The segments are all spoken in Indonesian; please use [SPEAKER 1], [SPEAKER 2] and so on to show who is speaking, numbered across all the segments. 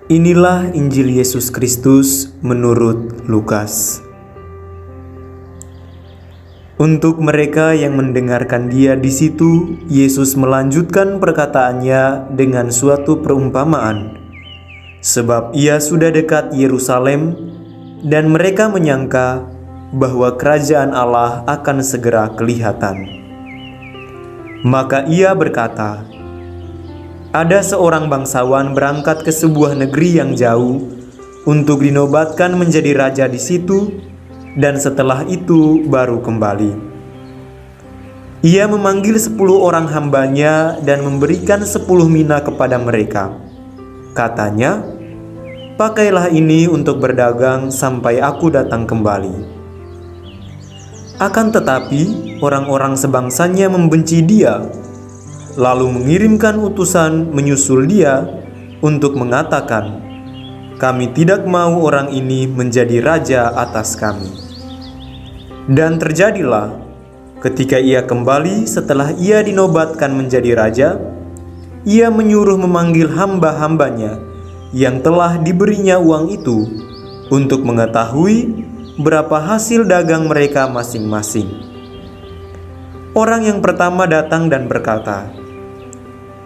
[SPEAKER 1] Inilah Injil Yesus Kristus menurut Lukas. Untuk mereka yang mendengarkan Dia di situ, Yesus melanjutkan perkataannya dengan suatu perumpamaan. Sebab Ia sudah dekat Yerusalem, dan mereka menyangka bahwa kerajaan Allah akan segera kelihatan. Maka Ia berkata, ada seorang bangsawan berangkat ke sebuah negeri yang jauh untuk dinobatkan menjadi raja di situ, dan setelah itu baru kembali. Ia memanggil 10 orang hambanya dan memberikan 10 mina kepada mereka. Katanya, pakailah ini untuk berdagang sampai aku datang kembali. Akan tetapi orang-orang sebangsanya membenci dia, lalu mengirimkan utusan menyusul dia untuk mengatakan, kami tidak mau orang ini menjadi raja atas kami. Dan terjadilah, ketika ia kembali setelah ia dinobatkan menjadi raja, ia menyuruh memanggil hamba-hambanya yang telah diberinya uang itu untuk mengetahui berapa hasil dagang mereka masing-masing. Orang yang pertama datang dan berkata,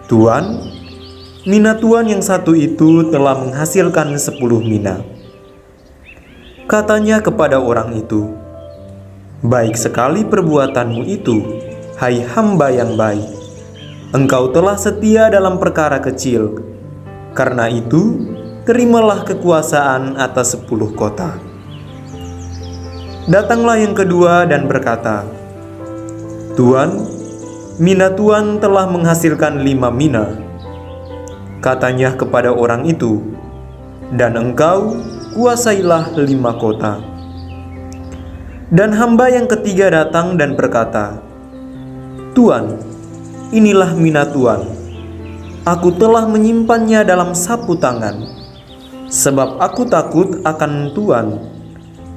[SPEAKER 1] Tuan, mina Tuan yang satu itu telah menghasilkan 10 mina. Katanya kepada orang itu, baik sekali perbuatanmu itu, hai hamba yang baik. Engkau telah setia dalam perkara kecil, karena itu terimalah kekuasaan atas 10 kota. Datanglah yang kedua dan berkata, Tuan, mina Tuan telah menghasilkan 5 mina. Katanya kepada orang itu, dan engkau kuasailah 5 kota. Dan hamba yang ketiga datang dan berkata, Tuan, inilah mina Tuan. Aku telah menyimpannya dalam sapu tangan, sebab aku takut akan Tuan,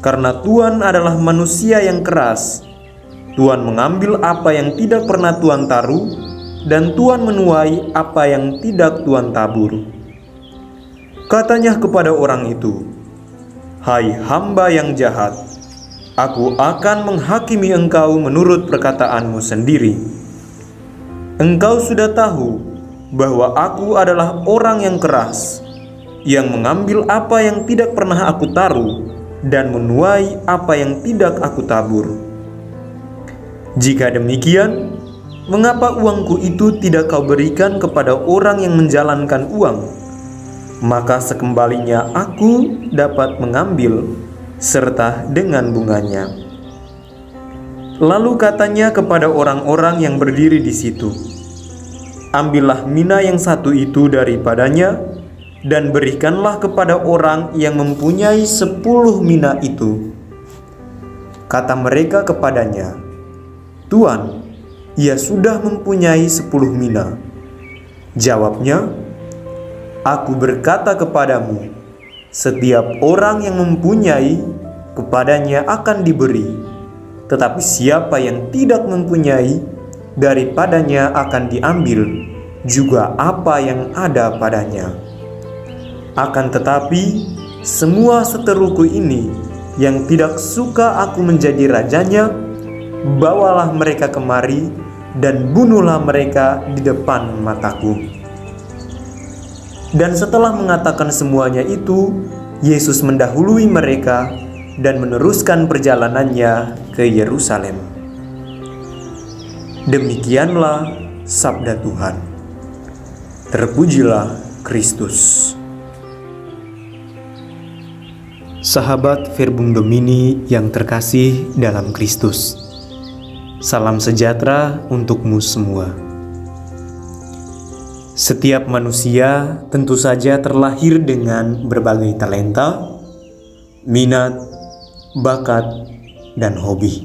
[SPEAKER 1] karena Tuan adalah manusia yang keras. Tuan mengambil apa yang tidak pernah Tuan taruh, dan Tuan menuai apa yang tidak Tuan tabur. Katanya kepada orang itu, hai hamba yang jahat, aku akan menghakimi engkau menurut perkataanmu sendiri. Engkau sudah tahu bahwa aku adalah orang yang keras, yang mengambil apa yang tidak pernah aku taruh, dan menuai apa yang tidak aku tabur. Jika demikian, mengapa uangku itu tidak kau berikan kepada orang yang menjalankan uang? Maka sekembalinya aku dapat mengambil, serta dengan bunganya. Lalu katanya kepada orang-orang yang berdiri di situ, ambillah mina yang satu itu daripadanya, dan berikanlah kepada orang yang mempunyai 10 mina itu. Kata mereka kepadanya, Tuan, ia sudah mempunyai 10 mina. Jawabnya, aku berkata kepadamu, setiap orang yang mempunyai, kepadanya akan diberi. Tetapi siapa yang tidak mempunyai, daripadanya akan diambil juga apa yang ada padanya. Akan tetapi, semua seteruku ini yang tidak suka aku menjadi rajanya, bawalah mereka kemari dan bunuhlah mereka di depan mataku. Dan setelah mengatakan semuanya itu, Yesus mendahului mereka dan meneruskan perjalanannya ke Yerusalem. Demikianlah sabda Tuhan. Terpujilah Kristus. Sahabat Verbum Domini yang terkasih dalam Kristus, salam sejahtera untukmu semua. Setiap manusia tentu saja terlahir dengan berbagai talenta, minat, bakat, dan hobi.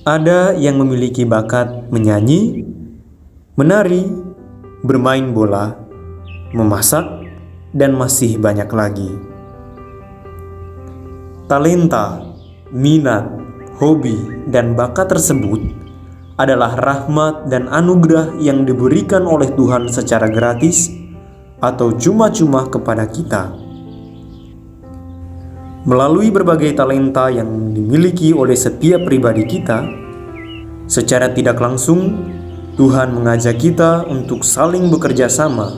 [SPEAKER 1] Ada yang memiliki bakat menyanyi, menari, bermain bola, memasak, dan masih banyak lagi. Talenta, minat, hobi, dan bakat tersebut adalah rahmat dan anugerah yang diberikan oleh Tuhan secara gratis atau cuma-cuma kepada kita. Melalui berbagai talenta yang dimiliki oleh setiap pribadi kita, secara tidak langsung Tuhan mengajak kita untuk saling bekerja sama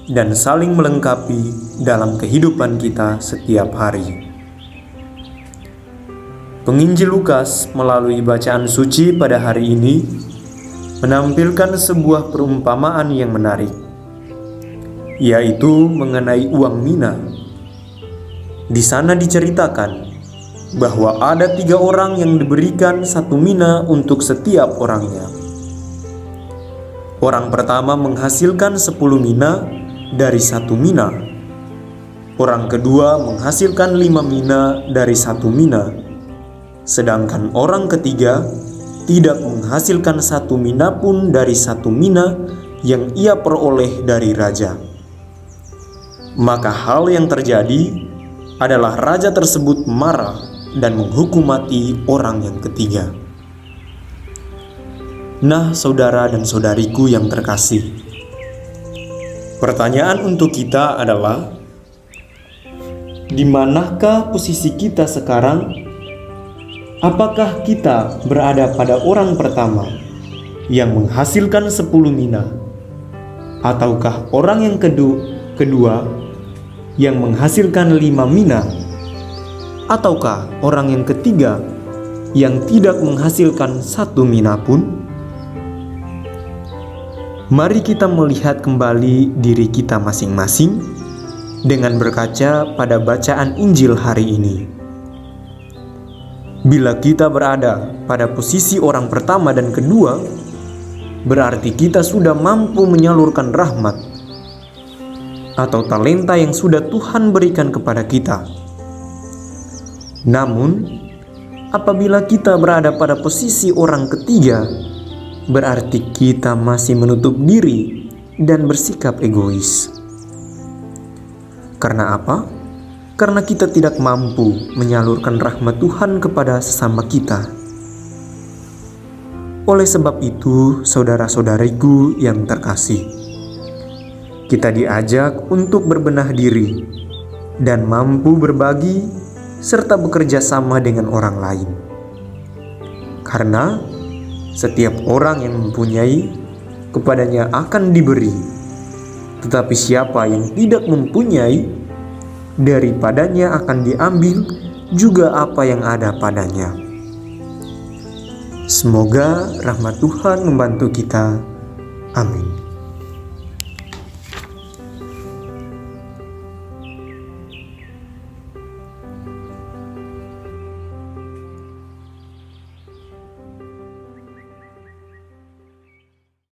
[SPEAKER 1] dan saling melengkapi dalam kehidupan kita setiap hari. Penginjil Lukas melalui bacaan suci pada hari ini menampilkan sebuah perumpamaan yang menarik, yaitu mengenai uang mina. Di sana diceritakan bahwa ada 3 orang yang diberikan 1 mina untuk setiap orangnya. Orang pertama menghasilkan 10 mina dari 1 mina. Orang kedua menghasilkan 5 mina dari 1 mina. Sedangkan orang ketiga tidak menghasilkan 1 mina pun dari 1 mina yang ia peroleh dari raja. Maka hal yang terjadi adalah raja tersebut marah dan menghukum mati orang yang ketiga. Nah, saudara dan saudariku yang terkasih, pertanyaan untuk kita adalah, di manakah posisi kita sekarang? Apakah kita berada pada orang pertama yang menghasilkan 10 mina? Ataukah orang yang kedua yang menghasilkan 5 mina? Ataukah orang yang ketiga yang tidak menghasilkan 1 mina pun? Mari kita melihat kembali diri kita masing-masing dengan berkaca pada bacaan Injil hari ini. Bila kita berada pada posisi orang pertama dan kedua, berarti kita sudah mampu menyalurkan rahmat atau talenta yang sudah Tuhan berikan kepada kita. Namun, apabila kita berada pada posisi orang ketiga, berarti kita masih menutup diri dan bersikap egois. Karena apa? Karena kita tidak mampu menyalurkan rahmat Tuhan kepada sesama kita. Oleh sebab itu, saudara-saudariku yang terkasih, kita diajak untuk berbenah diri dan mampu berbagi serta bekerja sama dengan orang lain. Karena setiap orang yang mempunyai, kepadanya akan diberi. Tetapi siapa yang tidak mempunyai, daripadanya akan diambil juga apa yang ada padanya. Semoga rahmat Tuhan membantu kita. Amin.